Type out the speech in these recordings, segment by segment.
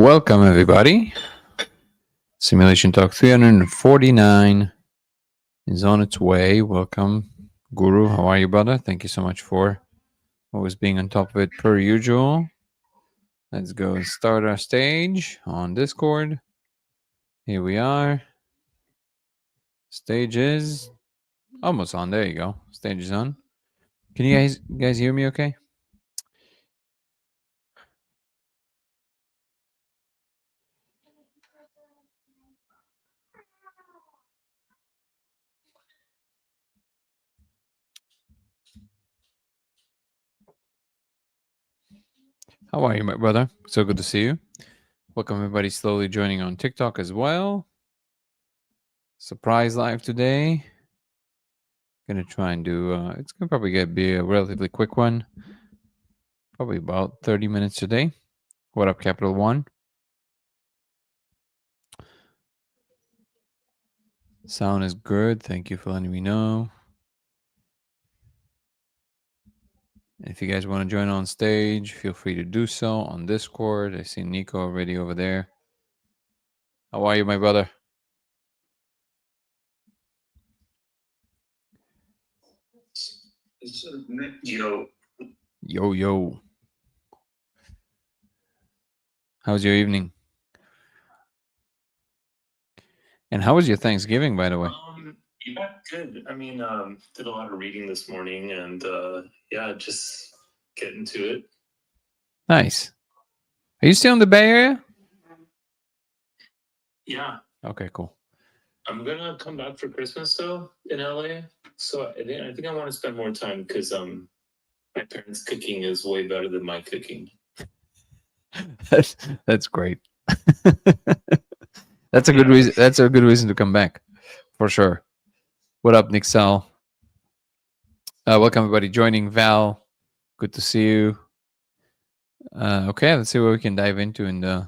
Welcome, everybody. Simulation Talk 349 is on its way. Welcome, Guru. How are you, brother? Thank you so much for always being on top of it, per usual. Let's go and start our stage on Discord. Here we are. Stage is almost on. There you go. Stage is on. Can you guys hear me okay? How are you, my brother? So good to see you. Welcome, everybody, slowly joining on TikTok as well. Surprise live today. Gonna try and do. It's gonna probably be a relatively quick one. Probably about 30 minutes today. What up, Capital One? Sound is good. Thank you for letting me know. If you guys want to join on stage, feel free to do so on Discord. I see Nico already over there. How are you, my brother? Yo. How's your evening? And how was your Thanksgiving, by the way? Yeah, good. I mean, did a lot of reading this morning, and just getting to it. Nice. Are you still in the Bay Area? Yeah. Okay, cool. I'm gonna come back for Christmas though in LA. So I think I want to spend more time because my parents' cooking is way better than my cooking. That's great. That's a good reason. That's a good reason to come back, for sure. What up, Nick Sal? Welcome, everybody joining. Val, good to see you. Okay, let's see what we can dive into in the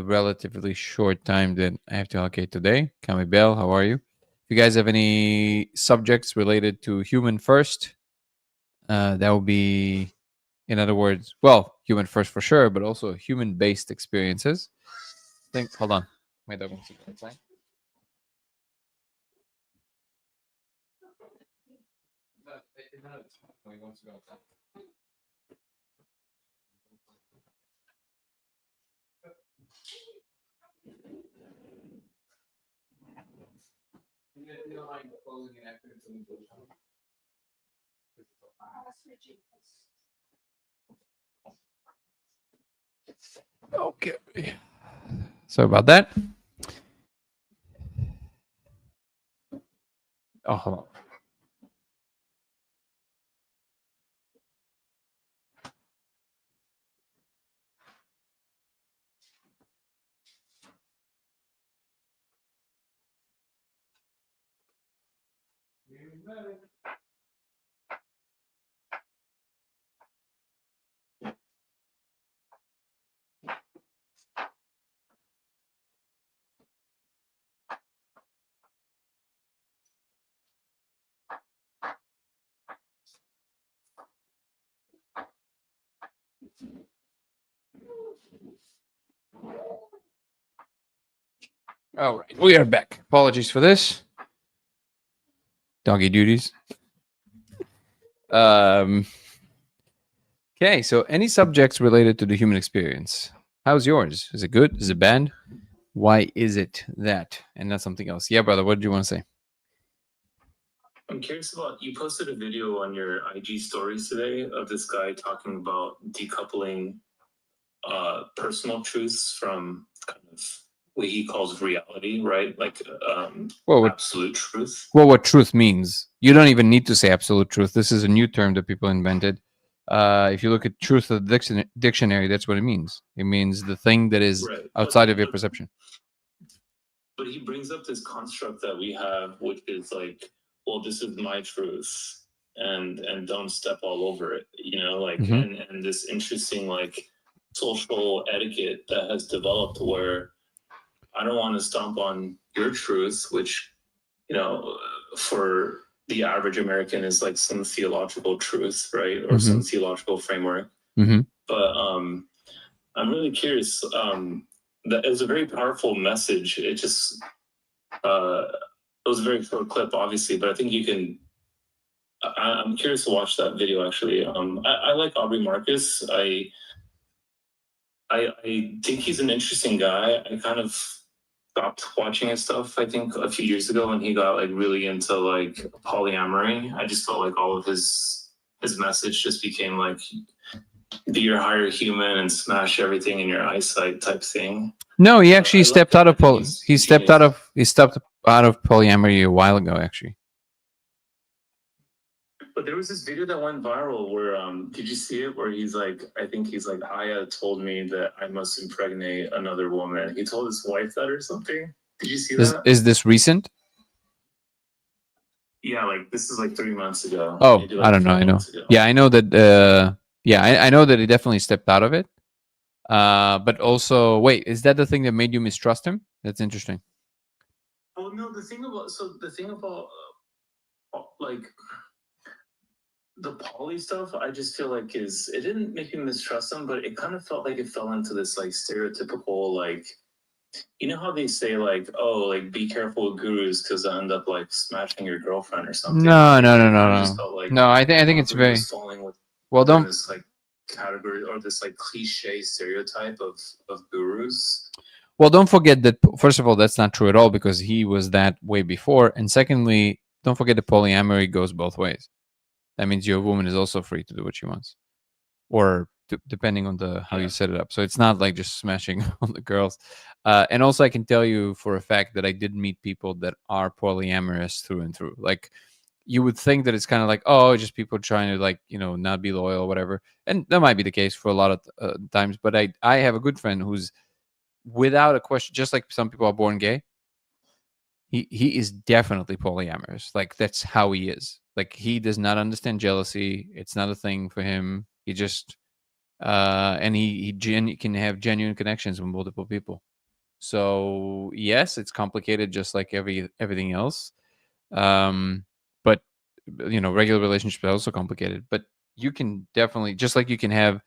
relatively short time that I have to allocate today. Kami Bell, how are you? If you guys have any subjects related to human first, that will be, in other words, well, human first for sure, but also human-based experiences. Hold on. My dog wants to go outside. He wants to go outside. You don't mind closing it after it's in the Okay. Sorry about that. Oh, hold on. All right, we are back. Apologies for this. Doggy duties. Okay, so any subjects related to the human experience? How's yours? Is it good? Is it bad? Why is it that and not something else? Yeah, brother, what did you want to say? I'm curious about, you posted a video on your IG stories today of this guy talking about decoupling personal truths from kind of what he calls reality, right? Like absolute truth. Well, what truth means. You don't even need to say absolute truth. This is a new term that people invented. If you look at truth of the dictionary, that's what it means. It means the thing that is outside of your perception. But he brings up this construct that we have, which is like, well, this is my truth, and don't step all over it, you know, like, and this interesting like social etiquette that has developed where I don't want to stomp on your truth, which, you know, for the average American is like some theological truth, right? Or some theological framework. But I'm really curious, that it was a very powerful message. It just it was a very short clip, obviously, but I think you can. I'm curious to watch that video actually. I like Aubrey Marcus. I think he's an interesting guy. I kind of stopped watching his stuff, I think, a few years ago when he got like really into like polyamory. I just felt like all of his message just became like be your higher human and smash everything in your eyesight type thing. No, he actually I stepped like out him. I of think he's he stepped genius. out of polyamory a while ago, actually. But there was this video that went viral where did you see it? Where he's like, I think he's like, Aya told me that I must impregnate another woman. He told his wife that or something. Did you see that? Is this recent? Yeah, like this is like 3 months ago. Oh, Maybe I like don't know. four I know. months ago. Yeah, I know that. Yeah, I know that he definitely stepped out of it. But also, wait, is that the thing that made you mistrust him? That's interesting. Well, no, the thing about like the poly stuff, I just feel like is it didn't make me mistrust him, but it kind of felt like it fell into this like stereotypical like you know how they say like oh like be careful with gurus because they end up like smashing your girlfriend or something. No, no, no, It no, kind of just no. felt like No, I think it's Aubrey very was falling well. within Don't this like category or this like cliche stereotype of gurus. Don't forget that. First of all, that's not true at all because he was that way before. And secondly, don't forget that polyamory goes both ways. That means your woman is also free to do what she wants, or depending on the how you Yeah. set it up. So it's not like just smashing on the girls. And also, I can tell you for a fact that I did meet people that are polyamorous through and through. Like you would think that it's kind of like just people trying to like not be loyal or whatever, and that might be the case for a lot of times. But I have a good friend who's without a question, just like some people are born gay. He is definitely polyamorous. Like that's how he is. Like he does not understand jealousy. It's not a thing for him. He just and can have genuine connections with multiple people. So yes, it's complicated, just like everything else. But regular relationships are also complicated. But you can definitely, just like you can have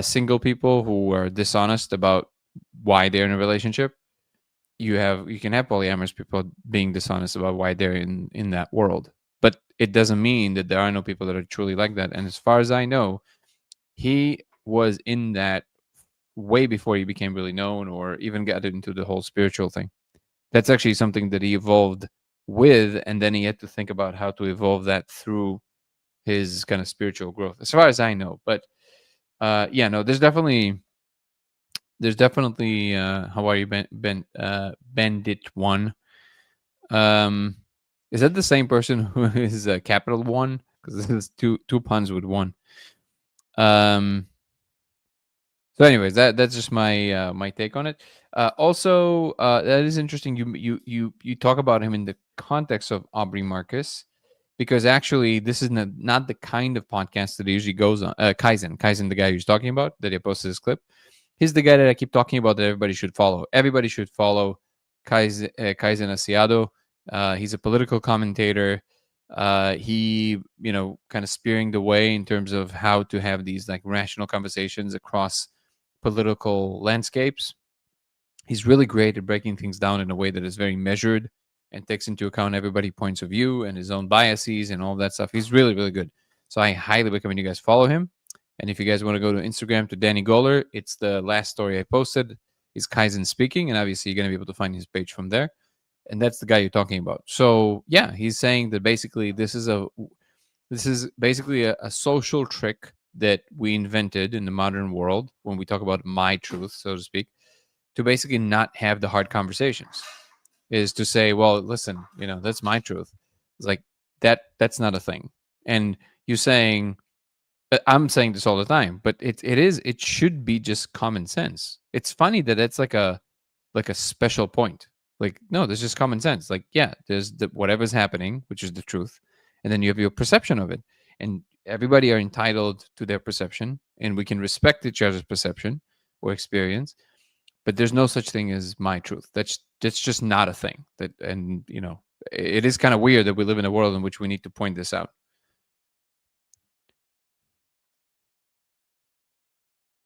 single people who are dishonest about why they're in a relationship. You can have polyamorous people being dishonest about why they're in that world. But it doesn't mean that there are no people that are truly like that. And as far as I know, he was in that way before he became really known or even got into the whole spiritual thing. That's actually something that he evolved with, and then he had to think about how to evolve that through his kind of spiritual growth, as far as I know. But yeah, no, there's definitely how are you Bandit One. Um, is that the same person who is Capital One? Because this is two puns with one. So, anyways, that's just my take on it. Also, that is interesting. You talk about him in the context of Aubrey Marcus, because actually, this is not the kind of podcast that he usually goes on. Kaizen, the guy who's talking about that he posted this clip. He's the guy that I keep talking about that everybody should follow. Everybody should follow Kaizen Asiado. He's a political commentator. He, kind of spearing the way in terms of how to have these like rational conversations across political landscapes. He's really great at breaking things down in a way that is very measured and takes into account everybody's points of view and his own biases and all that stuff. He's really, really good. So I highly recommend you guys follow him. And if you guys want to go to Instagram to Danny Goller, it's the last story I posted is Kaizen speaking. And obviously you're going to be able to find his page from there. And that's the guy you're talking about. So yeah, he's saying that basically this is basically a social trick that we invented in the modern world when we talk about my truth, so to speak, to basically not have the hard conversations. Is to say, well, listen, that's my truth. It's like that's not a thing. And you're saying, I'm saying this all the time, but it should be just common sense. It's funny that it's like a special point. Like, no, there's just common sense. Like, yeah, there's whatever's happening, which is the truth, and then you have your perception of it, and everybody are entitled to their perception, and we can respect each other's perception or experience. But there's no such thing as my truth. That's just not a thing. And it is kind of weird that we live in a world in which we need to point this out.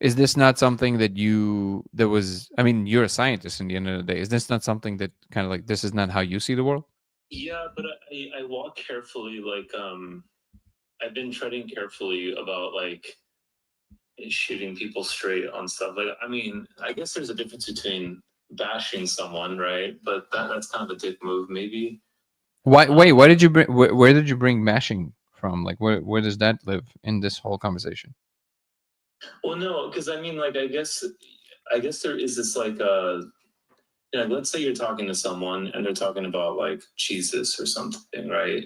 Is this not something that I mean, you're a scientist in the end of the day. Is this not something that kind of like, this is not how you see the world? Yeah, but I walk carefully. Like, I've been treading carefully about like shooting people straight on stuff. Like, I mean, I guess there's a difference between bashing someone, right? But that's kind of a dick move, maybe. Why did you bring, where did you bring mashing from? Like, where does that live in this whole conversation? Well, no, because I mean, like, I guess there is this like let's say you're talking to someone and they're talking about like Jesus or something, right?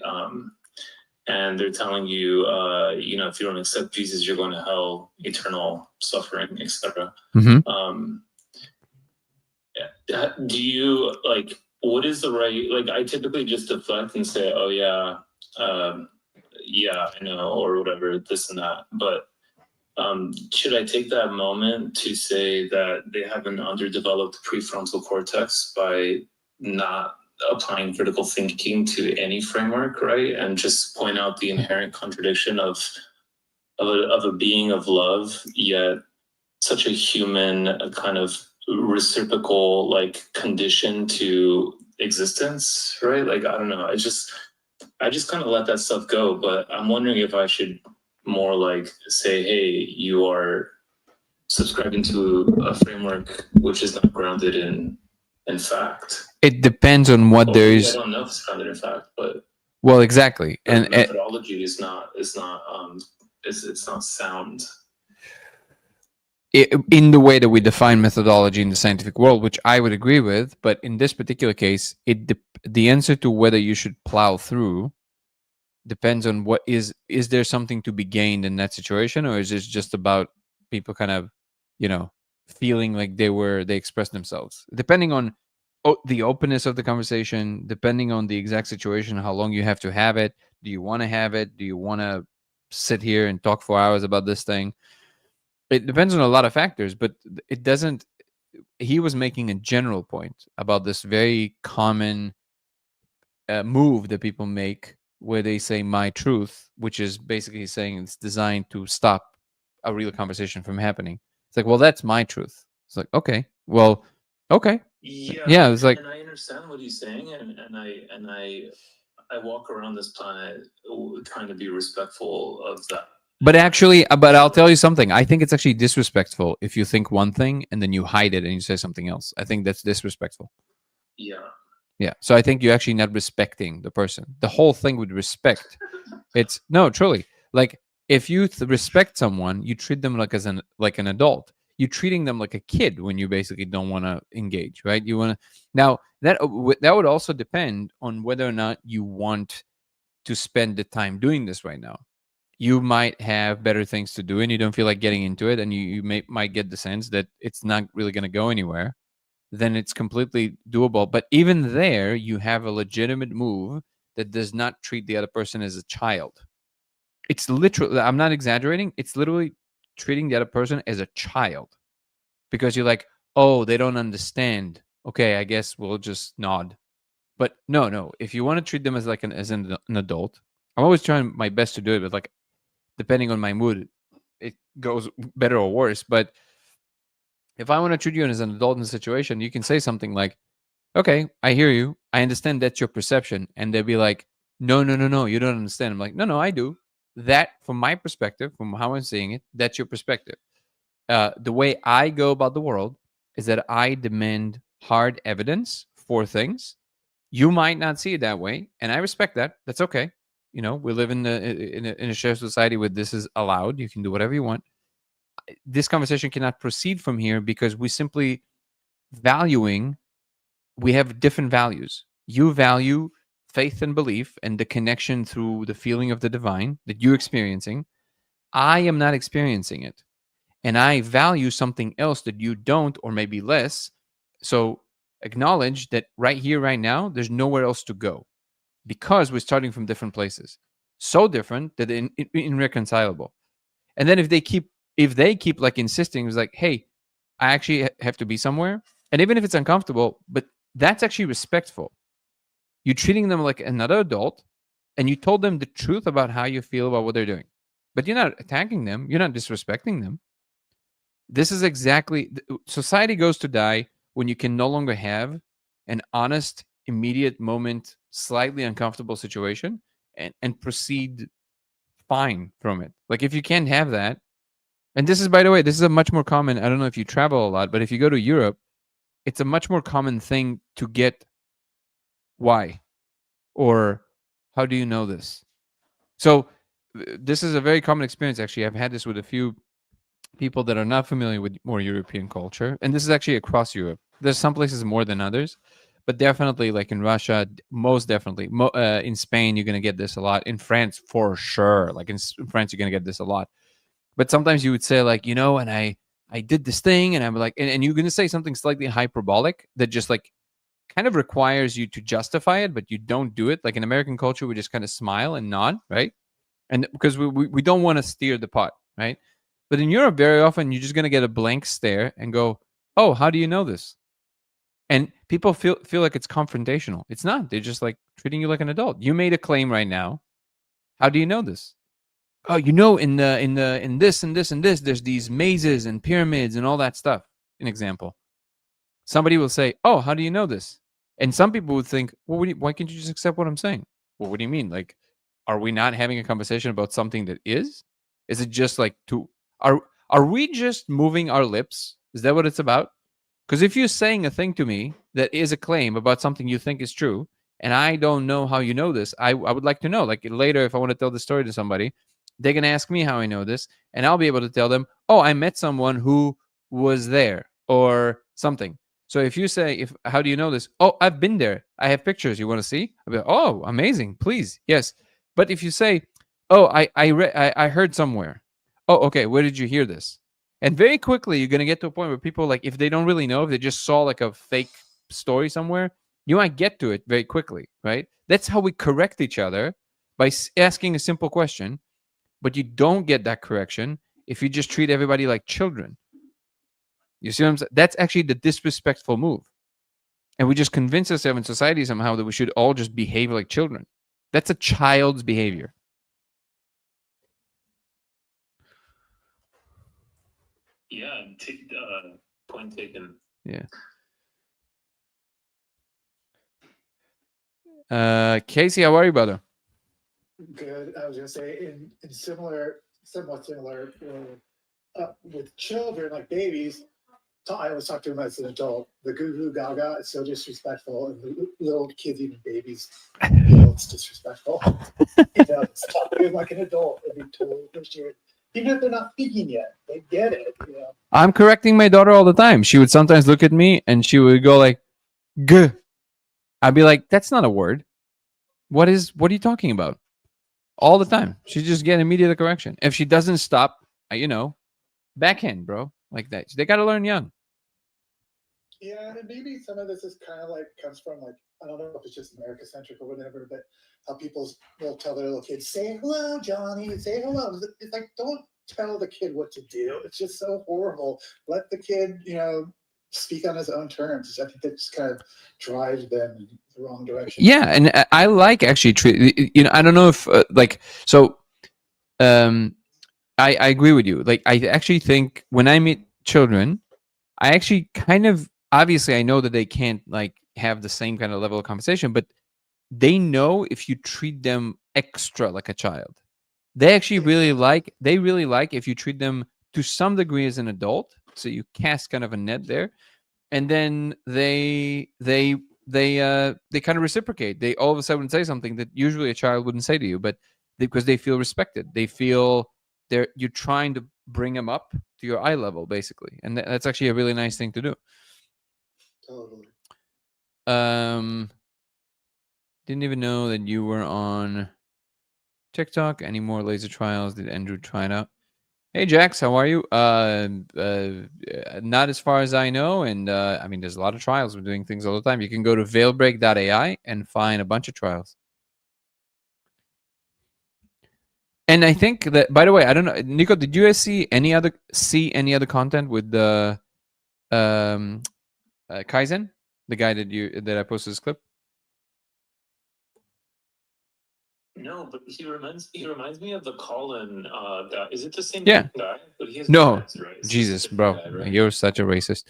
And they're telling you, if you don't accept Jesus, you're going to hell, eternal suffering, etc. Mm-hmm. Do you like? What is the right? Like, I typically just deflect and say, "Oh yeah, yeah, I know," or whatever, this and that. But should I take that moment to say that they have an underdeveloped prefrontal cortex by not applying critical thinking to any framework, right? And just point out the inherent contradiction of a being of love, yet such a human, a kind of reciprocal like condition to existence, right? Like, I don't know. I just kind of let that stuff go, but I'm wondering if I should more like say, hey, you are subscribing to a framework which is not grounded in fact. It depends on what Or there maybe I is. don't know if it's grounded in fact, but Well, exactly, the and methodology is not it's not sound. in the way that we define methodology in the scientific world, which I would agree with, but in this particular case, the answer to whether you should plow through depends on what is there something to be gained in that situation, or is it just about people kind of, feeling like they expressed themselves, depending on the openness of the conversation, depending on the exact situation, how long you have to have it, do you want to have it, do you want to sit here and talk for hours about this thing? It depends on a lot of factors, but it doesn't. He was making a general point about this very common move that people make where they say my truth, which is basically saying it's designed to stop a real conversation from happening. It's like, well, that's my truth. It's like, okay, well, okay. Yeah, it's like, and I understand what he's saying, and I walk around this planet trying to be respectful of that. but actually, but I'll tell you something. I think it's actually disrespectful if you think one thing and then you hide it and you say something else. I think that's disrespectful. Yeah. Yeah. So I think you're actually not respecting the person. The whole thing with respect, it's no, truly. Like, if you respect someone, you treat them like an adult. You're treating them like a kid when you basically don't want to engage, right? You want to now that would also depend on whether or not you want to spend the time doing this right now. You might have better things to do and you don't feel like getting into it, and you might get the sense that it's not really going to go anywhere. Then it's completely doable. But even there, you have a legitimate move that does not treat the other person as a child. It's literally, I'm not exaggerating, it's literally treating the other person as a child, because you're like, oh, they don't understand, okay, I guess we'll just nod. But no, if you want to treat them as like an adult, I'm always trying my best to do it, but like, depending on my mood, it goes better or worse. But if I want to treat you as an adult in a situation, you can say something like, okay, I hear you, I understand that's your perception. And they'll be like, no, you don't understand. I'm like, no, I do. That, from my perspective, from how I'm seeing it, that's your perspective. The way I go about the world is that I demand hard evidence for things. You might not see it that way, and I respect that. That's okay. We live in a shared society where this is allowed. You can do whatever you want. This conversation cannot proceed from here because we simply valuing. We have different values. You value faith and belief and the connection through the feeling of the divine that you're experiencing. I am not experiencing it. And I value something else that you don't, or maybe less. So acknowledge that right here, right now, there's nowhere else to go because we're starting from different places. So different that irreconcilable. And then if they keep like insisting, it's like, hey, I actually have to be somewhere. And even if it's uncomfortable, but that's actually respectful. You're treating them like another adult, and you told them the truth about how you feel about what they're doing. But you're not attacking them. You're not disrespecting them. This is exactly society goes to die when you can no longer have an honest, immediate moment, slightly uncomfortable situation and proceed fine from it. Like if you can't have that, and this is, by the way, this is a much more common. I don't know if you travel a lot, but if you go to Europe, it's a much more common thing to get why or how do you know this. So this is a very common experience. Actually, I've had this with a few people that are not familiar with more European culture, and this is actually across Europe. There's some places more than others, but definitely, like in Russia, most definitely. In Spain, you're gonna get this a lot. In France, for sure. Like in France, you're gonna get this a lot. But sometimes you would say, like, and I did this thing, and I'm like, and you're gonna say something slightly hyperbolic that just like kind of requires you to justify it, but you don't do it. Like in American culture, we just kind of smile and nod, right? And because we don't want to steer the pot, right? But in Europe, very often you're just gonna get a blank stare and go, "Oh, how do you know this?" And people feel like it's confrontational. It's not. They're just like treating you like an adult. You made a claim right now. How do you know this? Oh, in this and this and this, there's these mazes and pyramids and all that stuff. An example. Somebody will say, "Oh, how do you know this?" And some people would think, "Well, why can't you just accept what I'm saying?" Well, what do you mean? Like, are we not having a conversation about something that is? Is it just like are we just moving our lips? Is that what it's about? Because if you're saying a thing to me that is a claim about something you think is true, and I don't know how you know this, I would like to know. Like later, if I want to tell the story to somebody, they're gonna ask me how I know this, and I'll be able to tell them, "Oh, I met someone who was there," or something. So if you say, "If how do you know this?" "Oh, I've been there. I have pictures. You want to see?" I'll be like, "Oh, amazing! Please, yes." But if you say, "Oh, I heard somewhere," "Oh, okay. Where did you hear this?" And very quickly, you're gonna get to a point where people, like, if they don't really know, if they just saw like a fake story somewhere, you might get to it very quickly, right? That's how we correct each other by asking a simple question. But you don't get that correction if you just treat everybody like children. You see what I'm saying? That's actually the disrespectful move. And we just convince ourselves in society somehow that we should all just behave like children. That's a child's behavior. Yeah, point taken. Yeah. Casey, how are you, brother? Good. I was going to say in somewhat similar with children, like babies. I always talk to them as an adult. The goo goo gaga is so disrespectful, and the little kids, even babies, it's disrespectful. Talk to them like an adult and be totally appreciated. Even if they're not speaking yet, they get it. I'm correcting my daughter all the time. She would sometimes look at me and she would go like, "G." I'd be like, "That's not a word. What are you talking about?" All the time. She just get immediate correction. If she doesn't stop, backhand, bro, like that. They got to learn young. Yeah, and maybe some of this is kind of like comes from like I don't know if it's just America centric or whatever, but how people will tell their little kids, "Say hello, Johnny. Say hello." It's like don't tell the kid what to do. It's just so horrible. Let the kid, speak on his own terms. I think that just kind of drives them in the wrong direction. Yeah, and I like actually, I don't know if so. Um, I agree with you. Like, I actually think when I meet children, I actually kind of obviously I know that they can't like have the same kind of level of conversation, but they know if you treat them extra like a child. They actually really like if you treat them to some degree as an adult. So you cast kind of a net there, and then they kind of reciprocate. They all of a sudden say something that usually a child wouldn't say to you, but because they feel respected, they feel you're trying to bring them up to your eye level, basically, and that's actually a really nice thing to do. Totally. Didn't even know that you were on TikTok. Any more laser trials? Did Andrew try it out? Hey Jax, how are you? Not as far as I know, and I mean, there's a lot of trials. We're doing things all the time. You can go to veilbreak.ai and find a bunch of trials. And I think that, by the way, I don't know, Nico, did you guys see any other content with the Kaizen, the guy that I posted this clip? No, but he reminds me of the Colin guy. Is it the same Yeah. guy? But he has No, dreads, right? It's just a Jesus, different bro, guy, right? you're such a racist.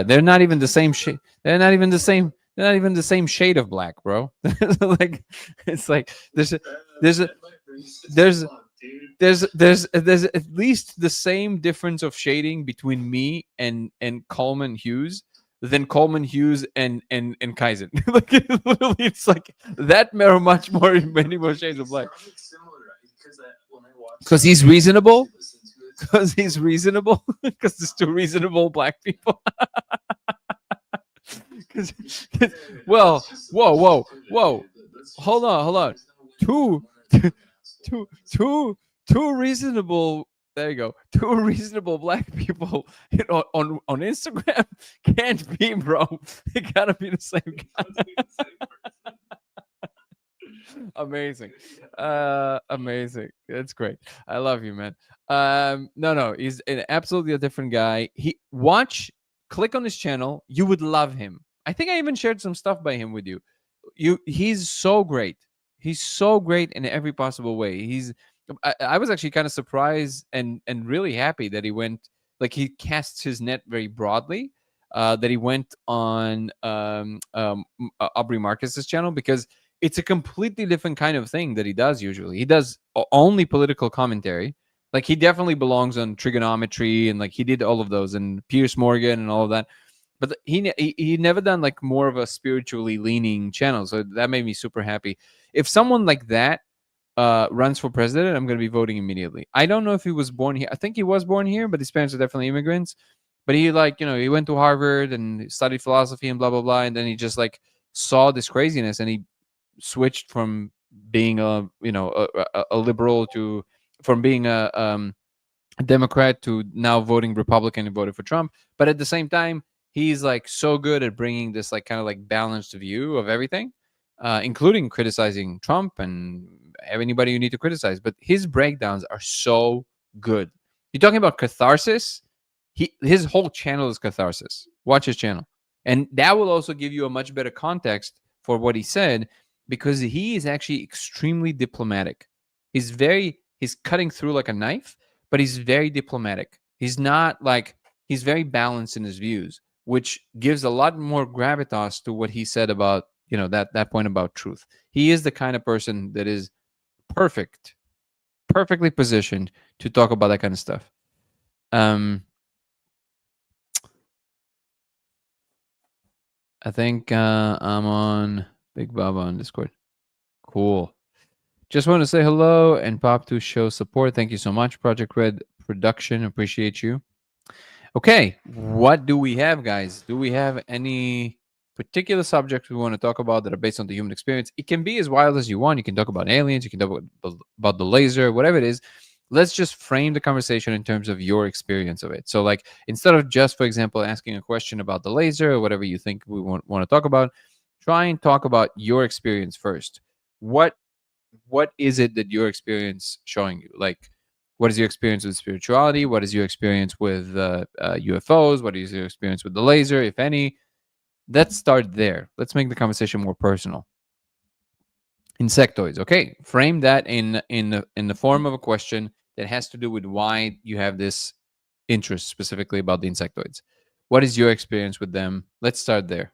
They're not even the same shade. They're not even the same. They're not even the same shade of black, bro. Like, it's like there's a there's there's at least the same difference of shading between me and Coleman Hughes than Coleman Hughes and Kaizen. Like, literally, it's like that much more, many more shades of black. Because he's reasonable. Because he's reasonable. Because there's two reasonable black people. 'Cause- well, whoa. Hold on. Two, two reasonable. There you go. Two reasonable black people on Instagram can't be, bro. They gotta be the same guy. Amazing. Amazing. That's great. I love you, man. No, he's absolutely a different guy. Click on his channel. You would love him. I think I even shared some stuff by him with you. He's so great. He's so great in every possible way. I was actually kind of surprised and really happy that he went, like, he casts his net very broadly. That he went on Aubrey Marcus's channel, because it's a completely different kind of thing that he does usually. He does only political commentary. Like, he definitely belongs on trigonometry, and like he did all of those, and Pierce Morgan and all of that. But he never done like more of a spiritually leaning channel. So that made me super happy. If someone like that runs for president, I'm going to be voting immediately. I don't know if he was born here. I think he was born here, but his parents are definitely immigrants. But he, like, he went to Harvard and studied philosophy and blah blah blah, and then he just like saw this craziness, and he switched from being a liberal to from being a Democrat to now voting Republican and voted for Trump. But at the same time, he's like so good at bringing this like kind of like balanced view of everything, including criticizing Trump and anybody you need to criticize. But his breakdowns are so good. You're talking about catharsis. His whole channel is catharsis. Watch his channel, and that will also give you a much better context for what he said, because he is actually extremely diplomatic. He's cutting through like a knife, but he's very diplomatic. He's very balanced in his views, which gives a lot more gravitas to what he said about, that point about truth. He is the kind of person that is perfectly positioned to talk about that kind of stuff. I think I'm on Big Baba on Discord. Cool. Just want to say hello and pop to show support. Thank you so much, Project Red Production. Appreciate you. Okay, what do we have, guys? Do we have any particular subjects we want to talk about that are based on the human experience? It can be as wild as you want. You can talk about aliens. You can talk about the laser, whatever it is. Let's just frame the conversation in terms of your experience of it. So, like, instead of just, for example, asking a question about the laser or whatever you think we want to talk about, try and talk about your experience first. What is it that your experience showing you? Like, what is your experience with spirituality? What is your experience with UFOs? What is your experience with the laser, if any? Let's start there. Let's make the conversation more personal. Insectoids. Okay, frame that in the form of a question that has to do with why you have this interest specifically about the insectoids. What is your experience with them? Let's start there.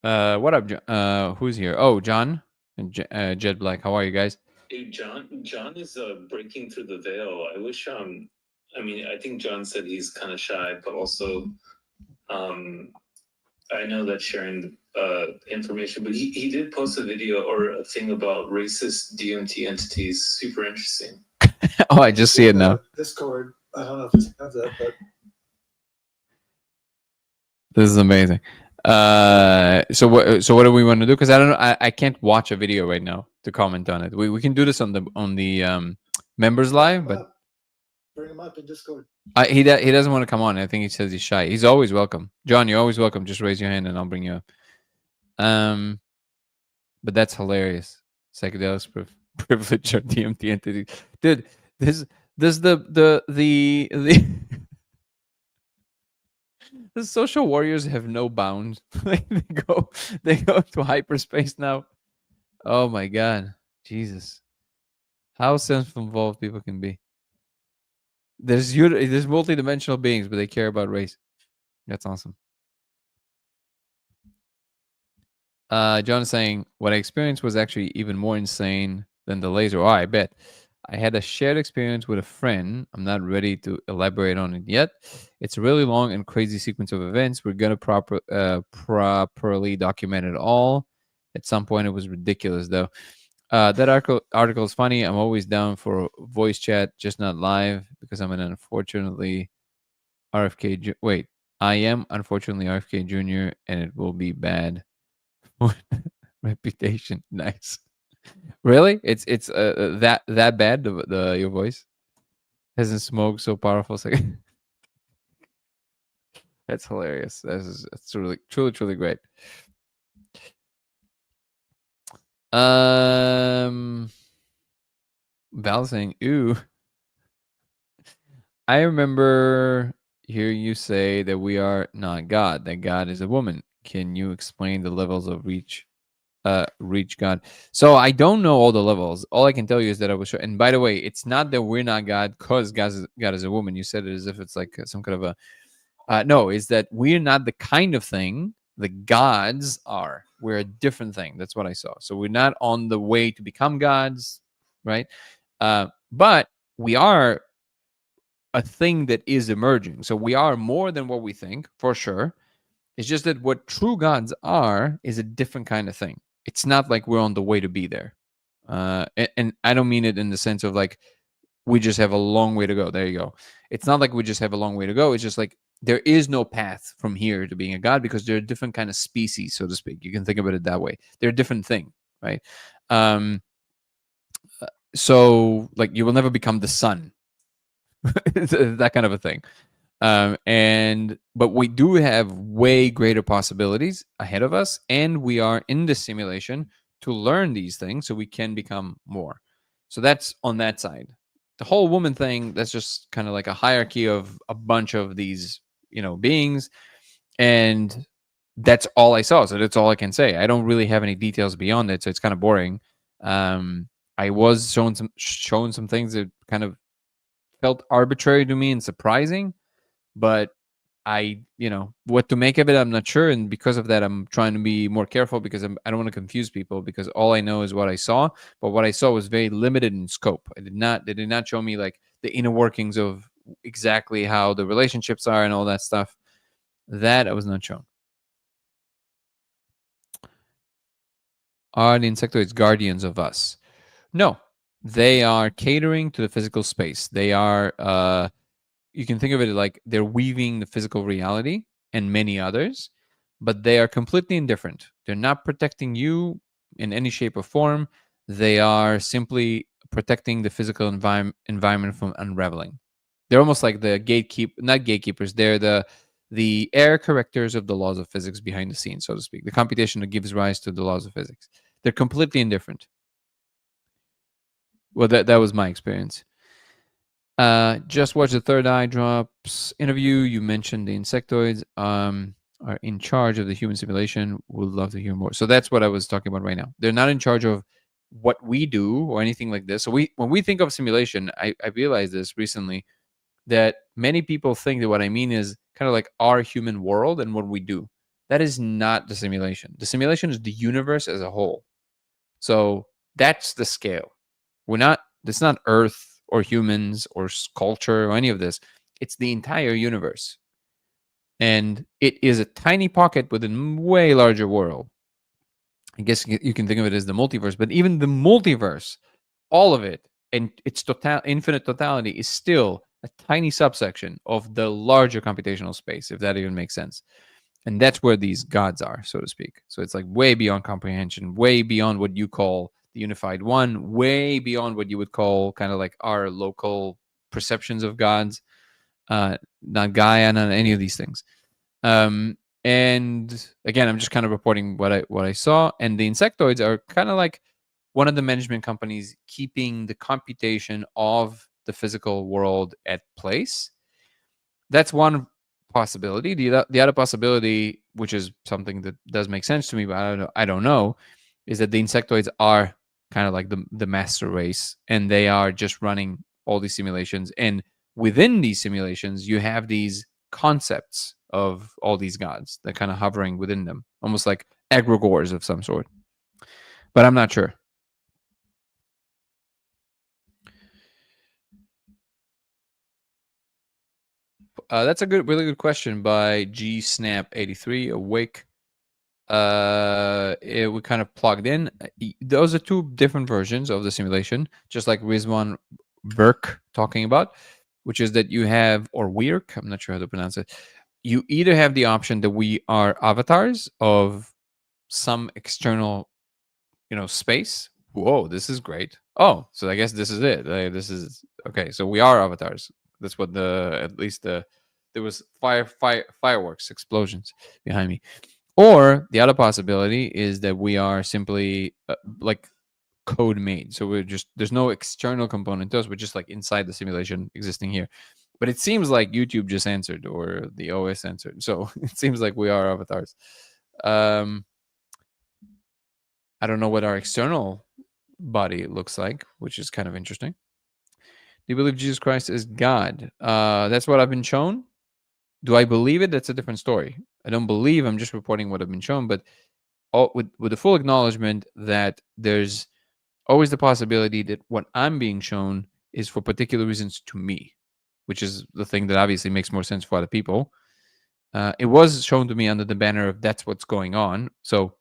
What up, who's here? Oh, John and Jet Black. How are you guys? Hey, John is breaking through the veil. I wish I think John said he's kind of shy, but also I know that sharing information, but he did post a video or a thing about racist DMT entities. Super interesting. Oh, I just see it now. Discord. I don't know if it has that, but This is amazing. So what do we want to do? Because I don't know. I can't watch a video right now to comment on it. We can do this on the members live, but bring him up in Discord. he doesn't want to come on. I think he says he's shy. He's always welcome. John, you're always welcome. Just raise your hand and I'll bring you up. But that's hilarious. Psychedelics privilege or DMT entity, dude. This the The social warriors have no bounds. They go to hyperspace now. Oh my god, Jesus! How self-involved people can be. There's multidimensional beings, but they care about race. That's awesome. John is saying, what I experienced was actually even more insane than the laser. Oh, I bet. I had a shared experience with a friend. I'm not ready to elaborate on it yet. It's a really long and crazy sequence of events. We're going to properly document it all. At some point, it was ridiculous, though. That article is funny. I'm always down for voice chat, just not live, because I'm an unfortunately RFK. Wait, I am unfortunately RFK Jr., and it will be bad. Reputation. Nice. Really? It's that bad. The your voice hasn't smoked so powerful. That's hilarious. That's really truly great. Val saying, "Ooh." I remember hearing you say that we are not God. That God is a woman. Can you explain the levels of reach God? So I don't know all the levels. All I can tell you is that I was sure. And by the way, it's not that we're not God because God is a woman. You said it as if it's like some kind of a no, is that we're not the kind of thing the gods are. We're a different thing. That's what I saw. So we're not on the way to become gods, right? But we are a thing that is emerging. So we are more than what we think, for sure. It's just that what true gods are is a different kind of thing. It's not like we're on the way to be there. And I don't mean it in the sense of like we just have a long way to go. There you go. It's not like we just have a long way to go. It's just like there is no path from here to being a god because they're a different kind of species, so to speak. You can think about it that way. They're a different thing, right? So like you will never become the sun. That kind of a thing. But we do have way greater possibilities ahead of us, and we are in the simulation to learn these things so we can become more. So that's on that side. The whole woman thing, that's just kind of like a hierarchy of a bunch of these, beings, and that's all I saw. So that's all I can say. I don't really have any details beyond it, so it's kind of boring. I was showing some things that kind of felt arbitrary to me and surprising, but what to make of it, I'm not sure. And because of that, I'm trying to be more careful because I don't want to confuse people because all I know is what I saw. But what I saw was very limited in scope. They did not show me like the inner workings of exactly how the relationships are and all that stuff. That I was not shown. Are the insectoids guardians of us? No, they are catering to the physical space. They are, you can think of it like they're weaving the physical reality and many others, but they are completely indifferent. They're not protecting you in any shape or form. They are simply protecting the physical environment from unraveling. They're almost like the not gatekeepers. They're the air correctors of the laws of physics behind the scenes, so to speak. The computation that gives rise to the laws of physics. They're completely indifferent. Well, that was my experience. Just watch the Third Eye Drops interview. You mentioned the insectoids are in charge of the human simulation. Would love to hear more. So that's what I was talking about right now. They're not in charge of what we do or anything like this. So when we think of simulation, I realized this recently that many people think that what I mean is kind of like our human world and what we do. That is not the simulation. The simulation is the universe as a whole. So that's the scale. It's not Earth or humans or culture or any of this. It's the entire universe. And it is a tiny pocket within a way larger world. I guess you can think of it as the multiverse, but even the multiverse, all of it, and its infinite totality is still a tiny subsection of the larger computational space, if that even makes sense. And that's where these gods are, so to speak. So it's like way beyond comprehension, way beyond what you call the unified one, way beyond what you would call kind of like our local perceptions of gods, not Gaia, not any of these things. And again, I'm just kind of reporting what I saw. And the insectoids are kind of like one of the management companies keeping the computation of the physical world at place. That's one possibility. The other possibility, which is something that does make sense to me, but I don't know, is that the insectoids are kind of like the master race, and they are just running all these simulations. And within these simulations, you have these concepts of all these gods that kind of hovering within them, almost like egregores of some sort. But I'm not sure. That's a really good question by G Snap 83 Awake. We kind of plugged in. Those are two different versions of the simulation, just like Rizwan Burke talking about, which is that you have, or Weirk, I'm not sure how to pronounce it. You either have the option that we are avatars of some external, space. Whoa, this is great. Oh, so I guess this is it. This is okay. So we are avatars. That's what at least there was fireworks explosions behind me. Or the other possibility is that we are simply like code made. So there's no external component to us. We're just like inside the simulation existing here. But it seems like YouTube just answered, or the OS answered. So it seems like we are avatars. I don't know what our external body looks like, which is kind of interesting. Do you believe Jesus Christ is God? That's what I've been shown. Do I believe it? That's a different story. I don't believe. I'm just reporting what I've been shown, but with the full acknowledgement that there's always the possibility that what I'm being shown is for particular reasons to me, which is the thing that obviously makes more sense for other people. It was shown to me under the banner of that's what's going on. So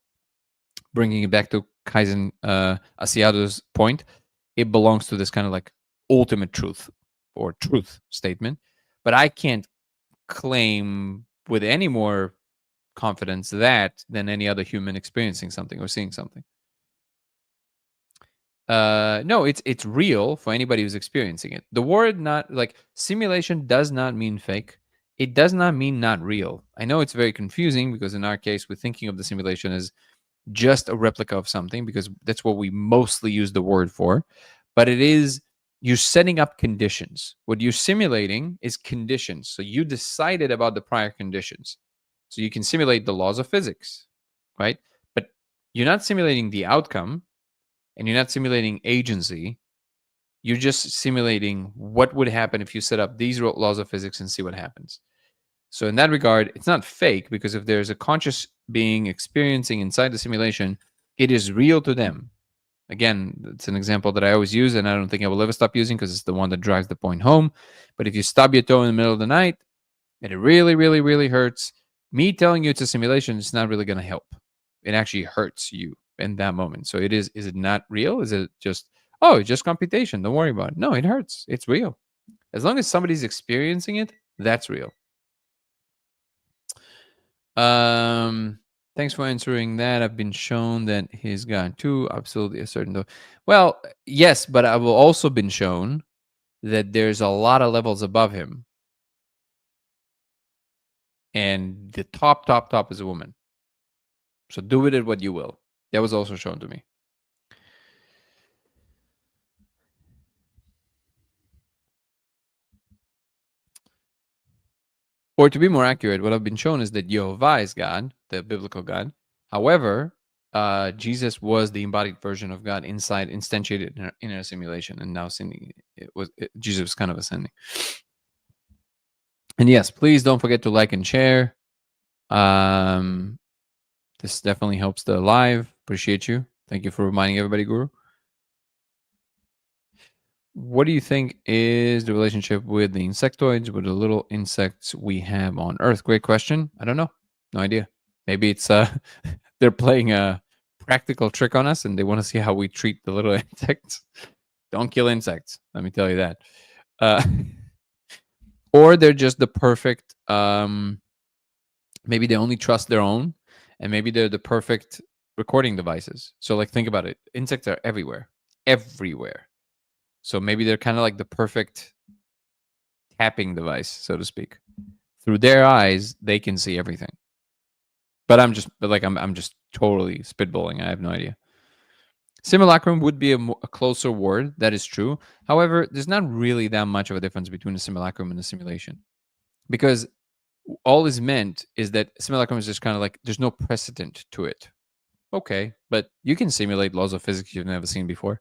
bringing it back to Kaizen Asiado's point, it belongs to this kind of like ultimate truth or truth statement. But I can't claim with any more confidence that than any other human experiencing something or seeing something. No, it's real for anybody who's experiencing it. The word not like simulation does not mean fake. It does not mean not real. I know it's very confusing because in our case, we're thinking of the simulation as just a replica of something because that's what we mostly use the word for. But it is, you're setting up conditions. What you're simulating is conditions. So you decided about the prior conditions. So you can simulate the laws of physics, right? But you're not simulating the outcome and you're not simulating agency. You're just simulating what would happen if you set up these laws of physics and see what happens. So in that regard, it's not fake because if there's a conscious being experiencing inside the simulation, it is real to them. Again, it's an example that I always use, and I don't think I will ever stop using because it's the one that drives the point home. But if you stub your toe in the middle of the night and it really, really, really hurts, me telling you it's a simulation is not really going to help. It actually hurts you in that moment. So is it not real? Is it just, oh, it's just computation, don't worry about it? No, it hurts. It's real. As long as somebody's experiencing it, that's real. Thanks for answering that. I've been shown that he's gone too. Absolutely a certain though. Well, yes, but I've also been shown that there's a lot of levels above him. And the top is a woman. So do with it what you will. That was also shown to me. Or to be more accurate, what I've been shown is that Yehovah is God, the biblical God. However, Jesus was the embodied version of God instantiated in a simulation, and now Jesus was kind of ascending. And yes, please don't forget to like and share. This definitely helps the live. Appreciate you. Thank you for reminding everybody, Guru. What do you think is the relationship with the insectoids, with the little insects we have on Earth? Great question. I don't know. No idea. Maybe it's they're playing a practical trick on us and they want to see how we treat the little insects. Don't kill insects. Let me tell you that. Or they're just the perfect, maybe they only trust their own, and maybe they're the perfect recording devices. So like think about it. Insects are everywhere. Everywhere. So maybe they're kind of like the perfect tapping device, so to speak. Through their eyes, they can see everything. But I'm just totally spitballing. I have no idea. Simulacrum would be a closer word. That is true. However, there's not really that much of a difference between a simulacrum and a simulation. Because all is meant is that simulacrum is just kind of like there's no precedent to it. Okay, but you can simulate laws of physics you've never seen before,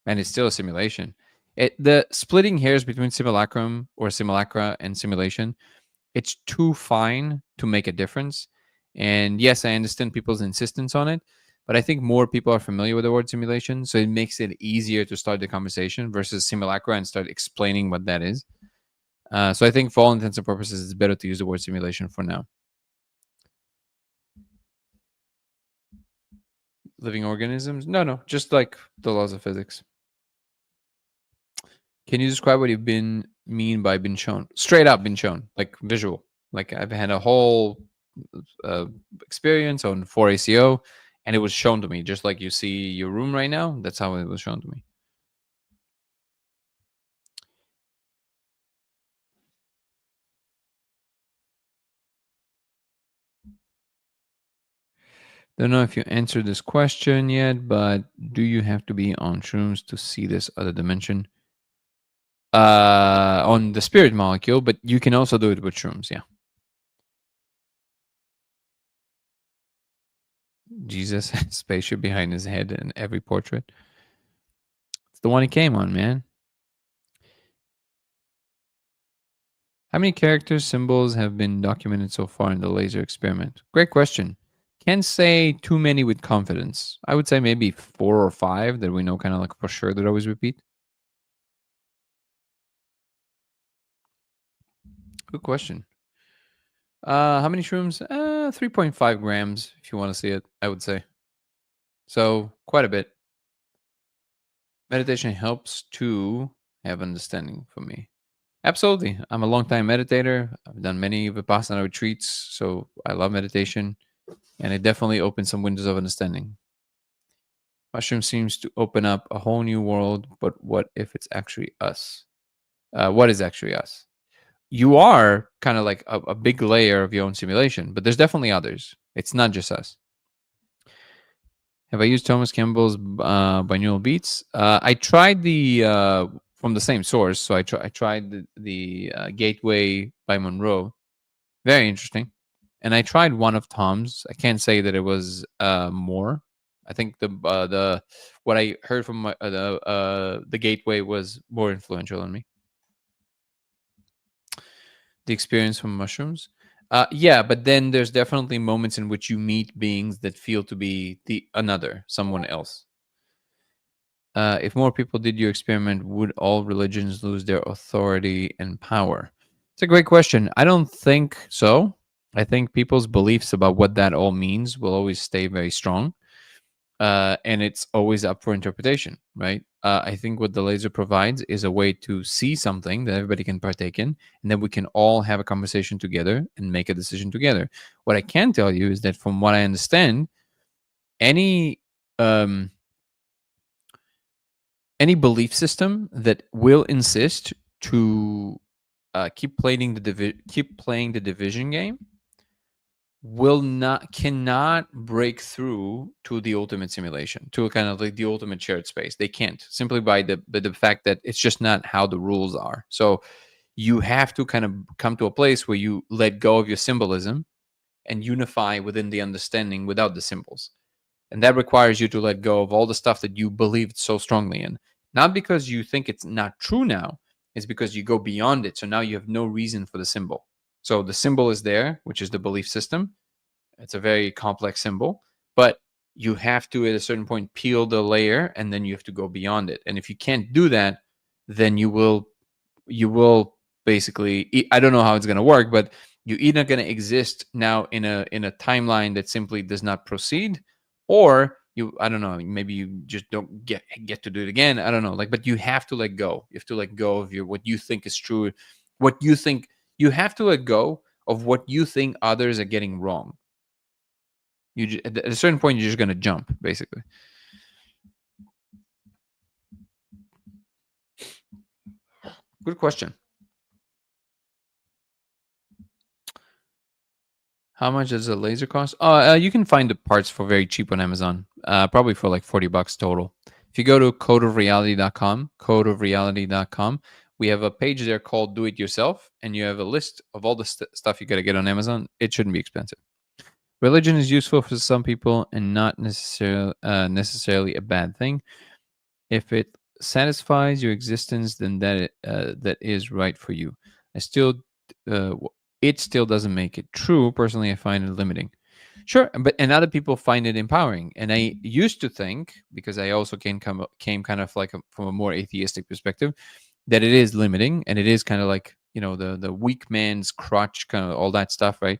and it's still a simulation. The splitting hairs between simulacrum or simulacra and simulation, it's too fine to make a difference. And yes, I understand people's insistence on it, but I think more people are familiar with the word simulation, so it makes it easier to start the conversation versus simulacra and start explaining what that is. So I think for all intents and purposes, it's better to use the word simulation for now. Living organisms? No, just like the laws of physics. Can you describe what you've mean by been shown? Straight up been shown, like visual. Like I've had a whole experience on 4ACO, and it was shown to me, just like you see your room right now. That's how it was shown to me. Don't know if you answered this question yet, but do you have to be on shrooms to see this other dimension? On the spirit molecule, but you can also do it with shrooms, yeah. Jesus spaceship behind his head in every portrait. It's the one he came on, man. How many characters, symbols have been documented so far in the laser experiment? Great question. Can't say too many with confidence. I would say maybe 4 or 5 that we know kind of like for sure that always repeat. Good question. How many shrooms? 3.5 grams, if you want to see it, I would say. So quite a bit. Meditation helps to have understanding for me. Absolutely. I'm a long-time meditator. I've done many Vipassana retreats, so I love meditation, and it definitely opens some windows of understanding. Mushroom seems to open up a whole new world, but what if it's actually us? What is actually us? You are kind of like a big layer of your own simulation, but there's definitely others. It's not just us. Have I used Thomas Campbell's binaural beats? I tried the from the same source, so I tried the Gateway by Monroe. Very interesting. And I tried one of Tom's. I can't say that it was more. I think the what I heard from the Gateway was more influential on me. The experience from mushrooms. Yeah, but then there's definitely moments in which you meet beings that feel to be someone else. If more people did your experiment, would all religions lose their authority and power? It's a great question. I don't think so. I think people's beliefs about what that all means will always stay very strong. And it's always up for interpretation, right? I think what the laser provides is a way to see something that everybody can partake in, and then we can all have a conversation together and make a decision together. What I can tell you is that from what I understand, any belief system that will insist to keep playing the division game cannot break through to the ultimate simulation, to a kind of like the ultimate shared space. They can't, simply by the fact that it's just not how the rules are. So you have to kind of come to a place where you let go of your symbolism and unify within the understanding without the symbols. And that requires you to let go of all the stuff that you believed so strongly in. Not because you think it's not true now, it's because you go beyond it. So now you have no reason for the symbol. So the symbol is there, which is the belief system. It's a very complex symbol, but you have to, at a certain point, peel the layer, and then you have to go beyond it. And if you can't do that, then you will basically, I don't know how it's going to work, but you're either going to exist now in a timeline that simply does not proceed, or I don't know, maybe you just don't get to do it again. I don't know, but you have to let go. You have to let go of what you think is true, what you think. You have to let go of what you think others are getting wrong. At a certain point, you're just going to jump, basically. Good question. How much does a laser cost? You can find the parts for very cheap on Amazon, probably for like $40 total. If you go to codeofreality.com, we have a page there called Do It Yourself, and you have a list of all the stuff you got to get on Amazon. It shouldn't be expensive. Religion is useful for some people and not necessarily a bad thing. If it satisfies your existence, then that is right for you. It still doesn't make it true. Personally, I find it limiting. Sure, and other people find it empowering. And I used to think, because I also came kind of like from a more atheistic perspective, that it is limiting, and it is kind of like, the weak man's crutch, kind of all that stuff, right?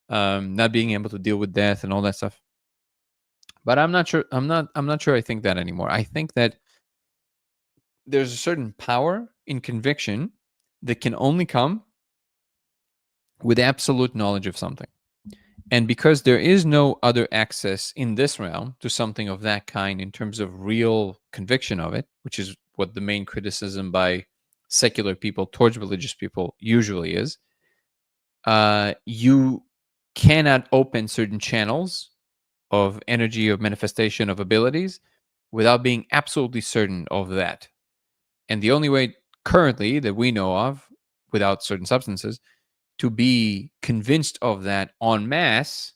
Not being able to deal with death and all that stuff. But I'm not sure. I'm not sure I think that anymore. I think that there's a certain power in conviction that can only come with absolute knowledge of something. And because there is no other access in this realm to something of that kind in terms of real conviction of it, which is what the main criticism by secular people towards religious people usually is, you cannot open certain channels of energy, of manifestation, of abilities without being absolutely certain of that. And the only way currently that we know of, without certain substances, to be convinced of that en masse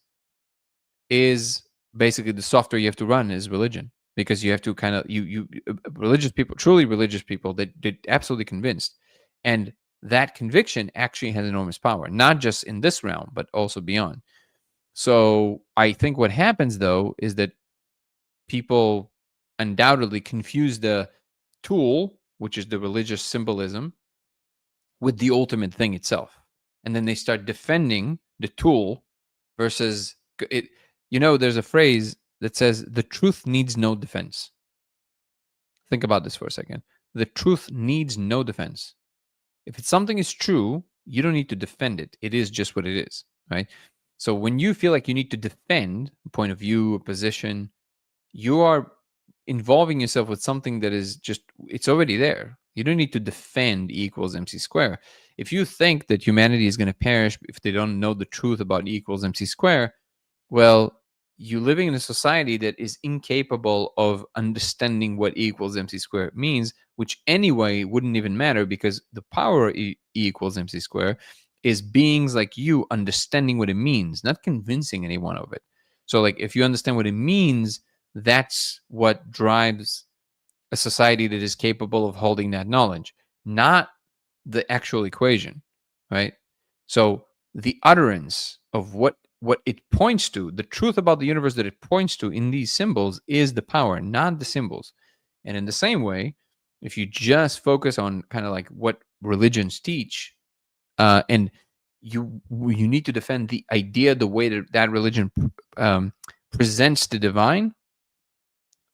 is basically the software you have to run is religion, because you have to kind of religious people, truly religious people, that they're absolutely convinced, and that conviction actually has enormous power, not just in this realm but also beyond. So I think what happens though is that people undoubtedly confuse the tool, which is the religious symbolism, with the ultimate thing itself, and then they start defending the tool versus it. There's a phrase that says the truth needs no defense. Think about this for a second. The truth needs no defense. If something is true, you don't need to defend it. It is just what it is, right? So when you feel like you need to defend a point of view, a position, you are involving yourself with something that is just, it's already there. You don't need to defend E equals MC square. If you think that humanity is going to perish if they don't know the truth about E equals MC square, well, you're living in a society that is incapable of understanding what E equals MC square means, which anyway wouldn't even matter, because the power of E equals MC square is beings like you understanding what it means, not convincing anyone of it. So like, if you understand what it means, that's what drives a society that is capable of holding that knowledge, not the actual equation, right? So the utterance of what it points to, the truth about the universe that it points to in these symbols, is the power, not the symbols. And in the same way, if you just focus on kind of like what religions teach, and you need to defend the idea, the way that religion presents the divine,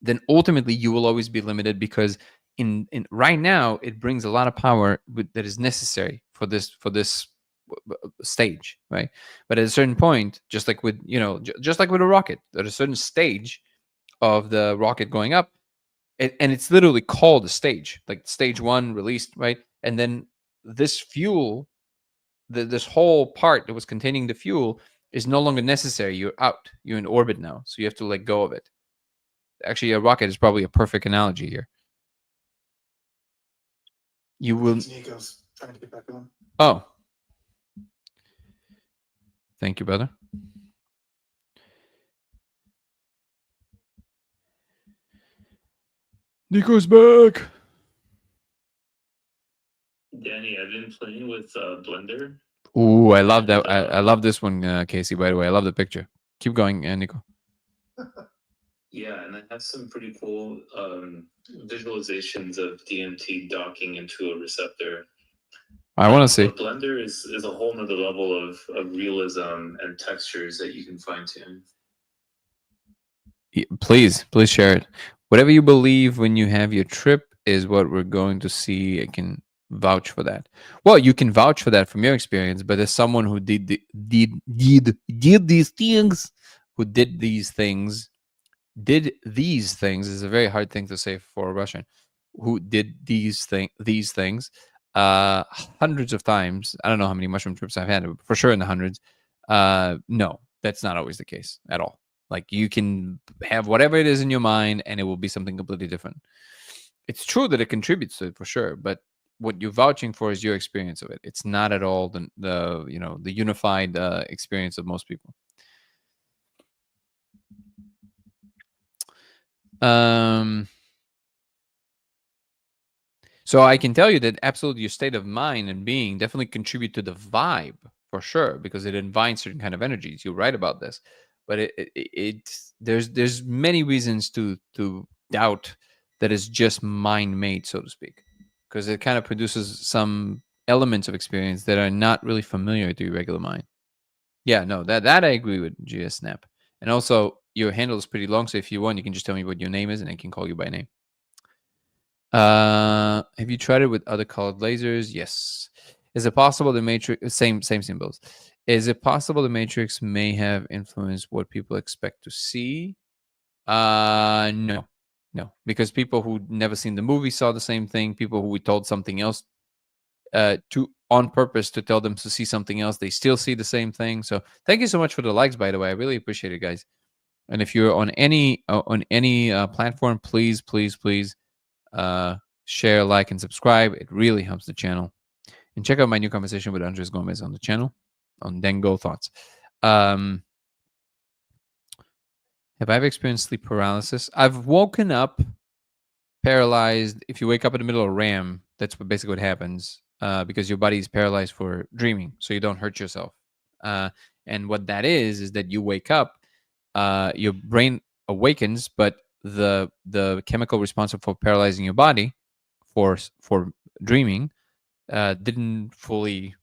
then ultimately you will always be limited, because in right now it brings a lot of power that is necessary for this stage, right? But at a certain point, just like with a rocket, at a certain stage of the rocket going up, and it's literally called a stage, like stage 1 released, right? And then this fuel, this whole part that was containing the fuel, is no longer necessary. You're out, you're in orbit now, so you have to let go of it. Actually, a rocket is probably a perfect analogy here. You will. Nico's trying to get back on. Oh, thank you, brother. Nico's back. Danny, I've been playing with Blender. Ooh, I love that. I love this one, Casey. By the way, I love the picture. Keep going, Nico. Yeah, and I have some pretty cool visualizations of DMT docking into a receptor. I want to see. Blender is a whole nother level of realism and textures that you can fine tune. Please share it. Whatever you believe when you have your trip is what we're going to see. I can vouch for that. Well, you can vouch for that from your experience, but as someone who did these things, is a very hard thing to say for a Russian, who did these things hundreds of times. I don't know how many mushroom trips I've had, but for sure in the hundreds. No, that's not always the case at all. Like, you can have whatever it is in your mind and it will be something completely different. It's true that it contributes to it for sure, but what you're vouching for is your experience of it. It's not at all the unified experience of most people. So I can tell you that absolutely your state of mind and being definitely contribute to the vibe for sure, because it invites certain kind of energies. You're right about this, but there's many reasons to doubt that it's just mind made, so to speak, because it kind of produces some elements of experience that are not really familiar to your regular mind. Yeah, no, that I agree with, GS Snap. And also your handle is pretty long, so if you want, you can just tell me what your name is and I can call you by name. Have you tried it with other colored lasers? Yes. Is it possible the matrix same symbols? Is it possible the matrix may have influenced what people expect to see? No. No, because people who never seen the movie saw the same thing. People who we told something else to on purpose to tell them to see something else, they still see the same thing. So thank you so much for the likes, by the way. I really appreciate it, guys. And if you're on any platform, please share, like, and subscribe. It really helps the channel. And check out my new conversation with Andres Gomez on the channel on Dengo Thoughts. Have I ever experienced sleep paralysis? I've woken up paralyzed. If you wake up in the middle of RAM, that's basically what happens, because your body is paralyzed for dreaming, so you don't hurt yourself. And what that is that you wake up, your brain awakens, but the chemical responsible for paralyzing your body for dreaming didn't fully